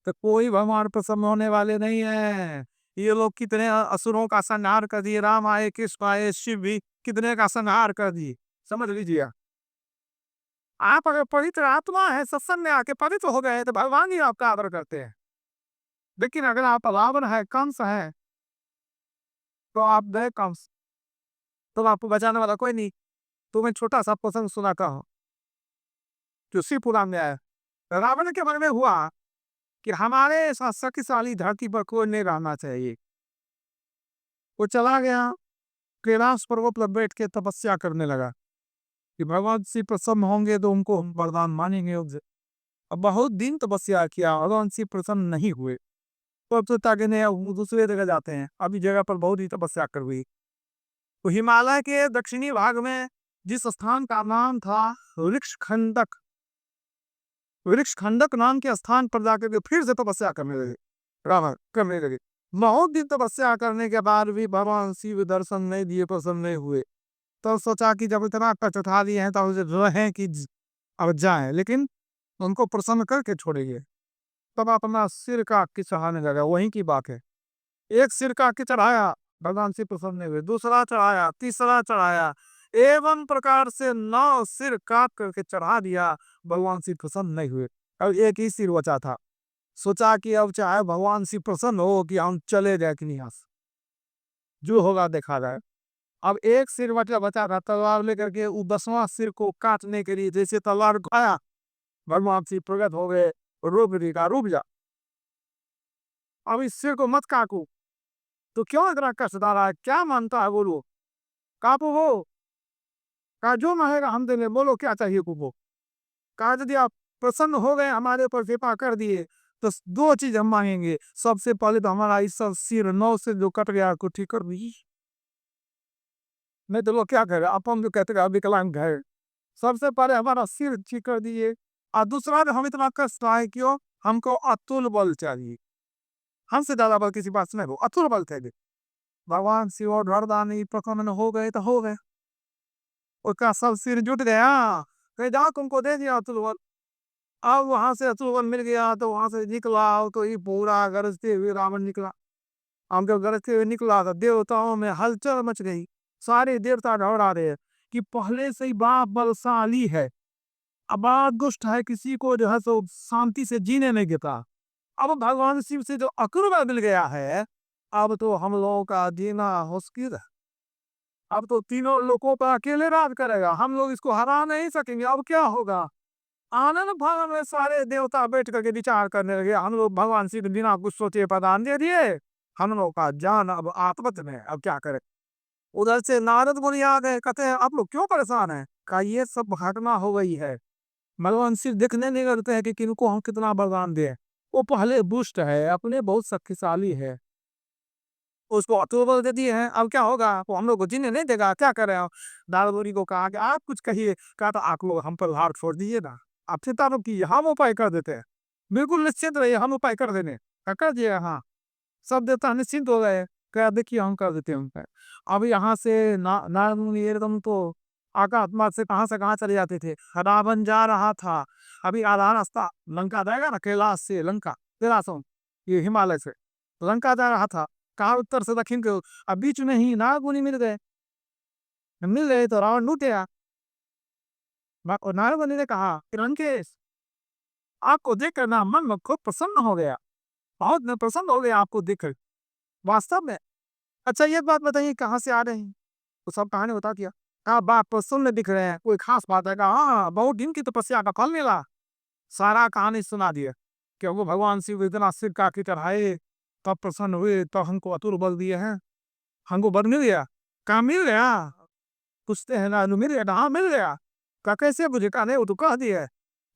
तो कोई भगवान प्रसन्न होने वाले नहीं है। ये लोग कितने असुरों का संहार कर दिए, राम आए, कृष्ण आए, शिव भी कितने का संहार कर दिए। समझ लीजिए, आप अगर पवित्र आत्मा है, सत्संग में आके पवित्र हो गए, तो भगवान ही आपका आदर करते हैं। लेकिन अगर आप रावण है, कंस है, तो आप गए कंस, तो आपको बचाने वाला कोई नहीं। तो मैं छोटा सा प्रसंग सुनाता हूँ जो शिव पुराण में आया। रावण के मन में हुआ कि हमारे ऐसा शक्तिशाली धरती पर कोई नहीं रहना चाहिए। वो चला गया, कैलाश पर्वत पर बैठ के तपस्या करने लगा कि भगवान शिव प्रसन्न होंगे तो उनको हम वरदान मानेंगे उनसे। अब बहुत दिन तपस्या किया, भगवान शिव प्रसन्न नहीं हुए, तो अब सोचा कि नहीं, अब वो दूसरे जगह जाते हैं, अभी जगह पर बहुत ही तपस्या कर हुई। तो हिमालय के दक्षिणी भाग में जिस स्थान का नाम था वृक्ष खंडक, वृक्ष खंडक नाम के स्थान पर जाकर के फिर से तपस्या करने लगे, रावण करने लगे। बहुत दिन तपस्या करने के बाद भी भगवान शिव दर्शन नहीं दिए, प्रसन्न नहीं हुए। तो सोचा कि जब इतना कष्ट उठा दिए हैं तो रहे कि अब जाए, लेकिन उनको प्रसन्न करके छोड़ेंगे। तब अपना सिर काट के चढ़ाने लगा, वहीं की बात है। एक सिर काट के चढ़ाया, भगवान शिव प्रसन्न नहीं हुए, दूसरा चढ़ाया, तीसरा चढ़ाया, एवं प्रकार से 9 सिर काट करके चढ़ा दिया, भगवान शिव प्रसन्न नहीं हुए। अब एक ही सिर बचा था, सोचा कि अब चाहे भगवान शिव प्रसन्न हो कि हम चले जाए कि नहीं, यहाँ से जो होगा देखा जाए। अब एक सिर बचा बचा था, तलवार लेकर के वो 10वां सिर को काटने के लिए जैसे तलवार उठाया, भगवान शिव प्रकट हो गए, रुक जा, अब इस सिर को मत काटो। तो क्यों इतना कष्ट डाला है, क्या मानता है बोलो? कापो वो, कहा जो मांगेगा हम देंगे, बोलो क्या चाहिए को। कहा यदि आप प्रसन्न हो गए, हमारे ऊपर कृपा कर दिए, तो 2 चीज हम मांगेंगे। सबसे पहले तो हमारा इस सिर 9 से जो कट गया को ठीक कर दी, नहीं तो लोग क्या करें, अपन जो कहते हैं विकलांग है। सबसे पहले हमारा सिर ठीक कर दिए, और दूसरा जो हम इतना कष्ट आए क्यों, हमको अतुल बल चाहिए। हमसे ज्यादा बल किसी पास नहीं, वो अतुल बल चाहिए। भगवान शिव और वरदानी प्रकरण हो गए तो हो गए, उसका सब सिर जुट गया, कह जाओ तुमको दे दिया अतुल बल। अब वहां से अतुल बल मिल गया तो वहां से निकला, तो ये पूरा गरजते हुए रावण निकला। हम जब गरजते हुए निकला तो देवताओं में हलचल मच गई। सारे देवता घबरा रहे हैं कि पहले से ही बाप बलशाली है, अब बड़ा दुष्ट है, किसी को जो है सो शांति से जीने नहीं देता। अब भगवान शिव से जो अक्रूर मिल गया है, अब तो हम लोगों का जीना मुश्किल है। अब तो तीनों लोगों पर अकेले राज करेगा, हम लोग इसको हरा नहीं सकेंगे। अब क्या होगा? आनंद भवन में सारे देवता बैठ करके विचार करने लगे। हम लोग भगवान शिव बिना कुछ सोचे प्रदान दे दिए, हम लोग का जान अब आत्मत में, अब क्या करें। उधर से नारद मुनि आ गए, कहते हैं आप लोग क्यों परेशान हैं? कहा ये सब घटना हो गई है, भगवान शिव देखने नहीं करते हैं कि किनको हम कितना वरदान दें। वो पहले दुष्ट है, अपने बहुत शक्तिशाली है, उसको अतुल दे दिए हैं, अब क्या होगा? वो हम लोग को जीने नहीं देगा, क्या करें? नारद मुनि को कहा कि आप कुछ कहिए। कहा तो आप लोग हम पर भार छोड़ दीजिए ना, आप चिंता मत कीजिए, हम उपाय कर देते हैं। बिल्कुल निश्चिंत रहिए, हम उपाय कर देंगे। कर दिए, हाँ। सब देवता निश्चिंत हो गए, कहा देखिए हम कर देते हैं उनका। अब यहाँ से नारद मुनि एकदम तो आकाश मार्ग से कहाँ चले जाते थे। रावण जा रहा था, अभी आधा रास्ता लंका जाएगा ना, कैलाश से लंका, कैलाशों, ये हिमालय से लंका जा रहा था। कहा उत्तर से दक्षिण के, अब बीच में ही नारद मुनि मिल गए। मिल गए तो रावण लूट गया। और नारद मुनि ने कहा कि लंकेश, आपको देखकर ना मन में खूब प्रसन्न हो गया, बहुत मैं प्रसन्न हो गया आपको देखकर, वास्तव में। अच्छा ये बात बताइए कहाँ से आ रहे हैं? तो सब कहानी बता दिया। हाँ बात प्रसन्न दिख रहे हैं, कोई खास बात है? कहा हाँ, बहुत दिन की तपस्या का फल मिला। सारा कहानी सुना दिया कि वो भगवान शिव इतना सिर का की चढ़ाए, तब प्रसन्न हुए, तब हमको अतुल बल दिए हैं। हमको बल मिल गया। कहा मिल गया? पूछते हैं ना, मिल गया? हाँ मिल गया। कहा कैसे मुझे? कहा नहीं वो तो कह दिया।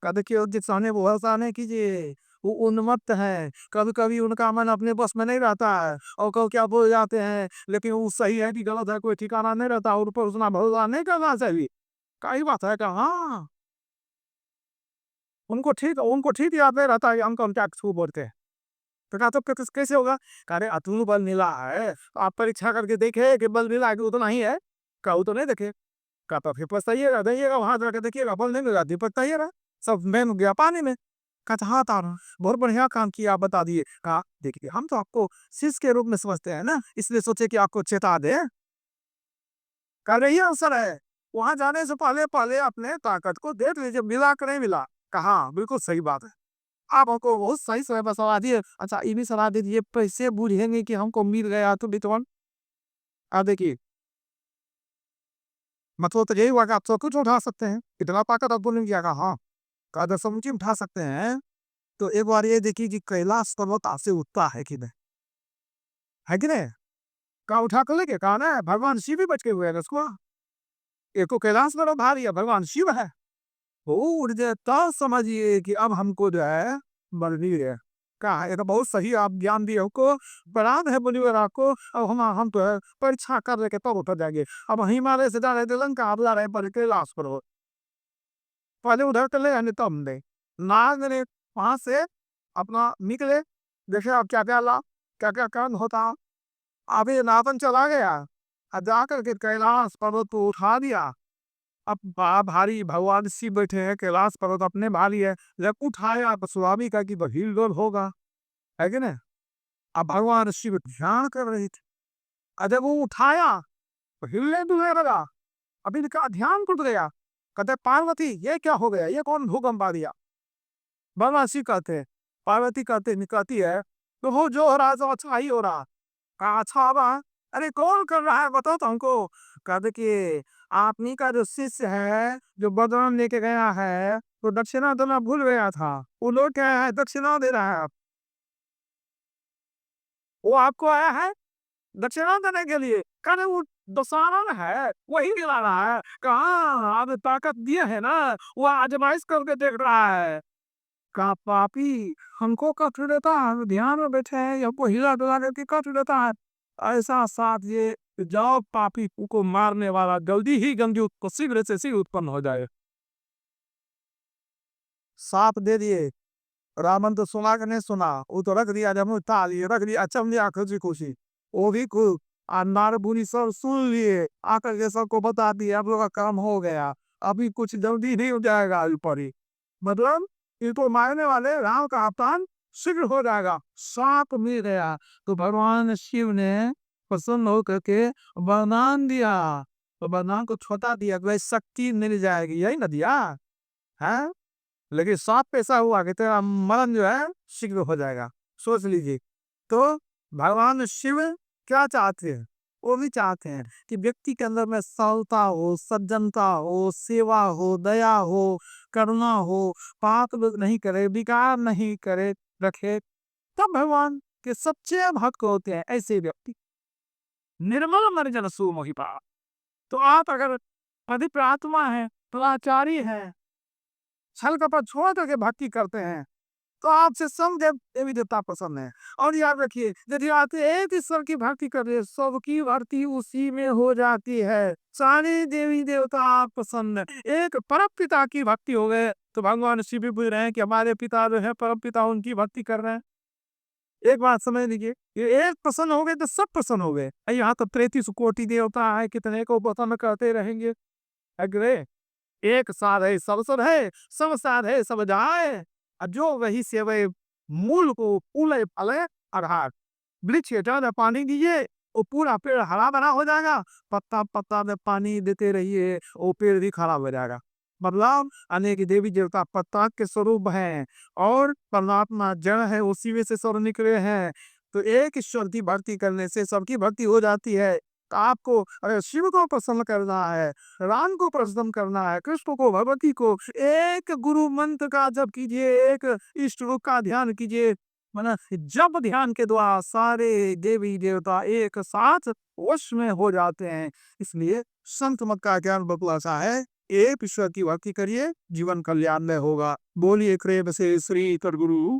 कहा देखिए जिस सहने वो ऐसा नहीं कीजिए, वो उन्मत्त है, कभी कभी उनका मन अपने बस में नहीं रहता है, और कहो क्या बोल जाते हैं, लेकिन वो सही है कि गलत है कोई ठिकाना नहीं रहता, और ऊपर उतना भरोसा नहीं करना चाहिए। कई बात है। कहा हाँ, उनको ठीक याद नहीं रहता है अंक, हम क्या छू बोलते हैं। तो कहा तो कैसे होगा? कह रहे अतुल बल मिला है, तो आप परीक्षा करके देखे कि बल मिला है कि उतना ही है? कहू तो नहीं देखे। कहा तो फिर पछताइएगा, जाइएगा वहां जाकर देखिएगा बल नहीं मिला, दीपक बताइएगा, सब मैन गया पानी में। कहा हाँ तारा, बहुत बढ़िया काम किया, आप बता दिए। कहा देखिए हम तो आपको शिष्य के रूप में समझते हैं ना, इसलिए सोचे कि आपको चेता दे। कह रही है अवसर है, वहां जाने से पहले पहले अपने ताकत को देख लीजिए, मिला कर नहीं मिला। कहा हाँ, बिल्कुल सही बात है, आप हमको बहुत सही समय पर सलाह दिए। अच्छा ये भी सलाह दे दिए, पैसे बूझेंगे कि हमको मिल गया तो बितवन। आप देखिए मतलब तो यही हुआ कि आप सब कुछ उठा सकते हैं, इतना ताकत आप बोलेंगे क्या? कहा हाँ। कहा अगर समुची उठा सकते हैं, तो एक बार ये देखिए कि कैलाश पर्वत आपसे उठता है कि नहीं, है कि नहीं? कहा उठा कर लेके, कहा ना भगवान शिव भी बच के हुए हैं उसको। एक तो कैलाश बड़ा भारी है, भगवान शिव है, वो उठ जाए तब समझिए कि अब हमको जो है बलबीर है। कहा ये तो बहुत सही आप ज्ञान दिए हमको, प्रणाम है बोलिए आपको। अब हम तो है परीक्षा कर लेके तब उतर जाएंगे। अब हिमालय से जा रहे थे लंका, अब जा रहे पर कैलाश पर्वत, पहले उधर चले जाने तब नहीं। नाग ने वहां से अपना निकले, देखे अब क्या क्या ला, क्या क्या काम होता। अभी नातन चला गया, और जाकर के कैलाश पर्वत को उठा दिया। अब बड़ा भारी भगवान शिव बैठे हैं, कैलाश पर्वत अपने भारी है, जब उठाया तो स्वाभाविक है कि तो हिल होगा, है कि नहीं? अब भगवान शिव ध्यान कर रहे थे, और जब वो उठाया तो हिलने डुलने लगा। अभी इनका ध्यान टूट गया। कहते पार्वती ये क्या हो गया, ये कौन भूकंप आ दिया? भगवान शिव कहते हैं, पार्वती कहती है तो वो जो हो रहा है तो अच्छा ही हो रहा। कहा अच्छा बा, अरे कौन कर रहा है बताओ तो हमको। कहते कि आपनी का जो शिष्य है, जो बदनाम लेके गया है, तो दक्षिणा देना भूल गया था, वो लोग क्या है दक्षिणा दे रहा है आप, वो आपको आया है दक्षिणा देने के लिए। कहते वो दशहरा है वही दिला रहा है। कहा आप ताकत दिए है ना, वो आजमाइश करके देख रहा है। कहा पापी, हमको कष्ट देता है, ध्यान में बैठे हैं, हमको हिला डुला करके कष्ट देता है। ऐसा साथ ये जाओ पापी को मारने वाला जल्दी ही गंगी को शीघ्र से शीघ्र उत्पन्न हो जाए। साप दे दिए, रावण तो सुना कि नहीं सुना, वो तो रख दिया, जब ताली रख दिया, चम दिया खुशी खुशी। वो भी खूब नार बुनी सब सुन लिए, आकर के सबको बता दिया, आप लोग का काम हो गया, अभी कुछ जल्दी नहीं हो जाएगा ऊपर ही। मतलब इनको मारने वाले राम का अवतार शीघ्र हो जाएगा। साप मिल गया तो भगवान शिव ने प्रसन्न होकर के वरदान दिया, तो वरदान को छोटा दिया, भाई शक्ति मिल जाएगी, यही ना दिया है। लेकिन साफ पैसा हुआ कि तेरा मरण जो है शीघ्र हो जाएगा। सोच लीजिए। तो भगवान शिव क्या चाहते हैं? वो भी चाहते हैं कि व्यक्ति के अंदर में सरलता हो, सज्जनता हो, सेवा हो, दया हो, करुणा हो, पाप नहीं करे, विकार नहीं करे, रखे, तब भगवान के सच्चे भक्त होते हैं ऐसे व्यक्ति। निर्मल मर्जन सुमोहि पाप। तो आप अगर पवित्र आत्मा है, दुराचारी है, छल कपट छोड़ करके भक्ति करते हैं, तो आपसे सब देवी देवता प्रसन्न है। और याद रखिए, यदि आप एक ईश्वर की भक्ति कर रहे, सबकी भक्ति उसी में हो जाती है। सारे देवी देवता आप प्रसन्न, एक परम पिता की भक्ति हो गए, तो भगवान शिव भी बुझ रहे हैं कि हमारे पिता जो है परम पिता, उनकी भक्ति कर रहे हैं। एक बात समझ लीजिए, ये एक प्रसन्न हो गए तो सब प्रसन्न हो गए। यहाँ तो 33 कोटि देवता है, कितने को प्रसन्न करते रहेंगे। अग्रे एक साध है सब सद है, सब साध है सब जाए, जो वही से वह मूल को फूले फले आधार। वृक्ष के जड़ में पानी दीजिए, वो पूरा पेड़ हरा भरा हो जाएगा। पत्ता पत्ता में पानी देते रहिए, वो पेड़ भी खराब हो जाएगा। मतलब अनेक देवी देवता पत्ता के स्वरूप हैं, और परमात्मा जड़ है, उसी में से स्वर निकले हैं। तो एक ईश्वर की भक्ति करने से सबकी भक्ति हो जाती है। तो आपको अगर शिव को प्रसन्न करना है, राम को प्रसन्न करना है, कृष्ण को, भगवती को, एक गुरु मंत्र का जप कीजिए, एक इष्ट रूप का ध्यान कीजिए। मतलब जब ध्यान के द्वारा सारे देवी देवता एक साथ वश में हो जाते हैं। इसलिए संत मत का ज्ञान बतलाता है, एक ईश्वर की भक्ति करिए, जीवन कल्याण में होगा। बोलिए प्रेम से श्री सद्गुरु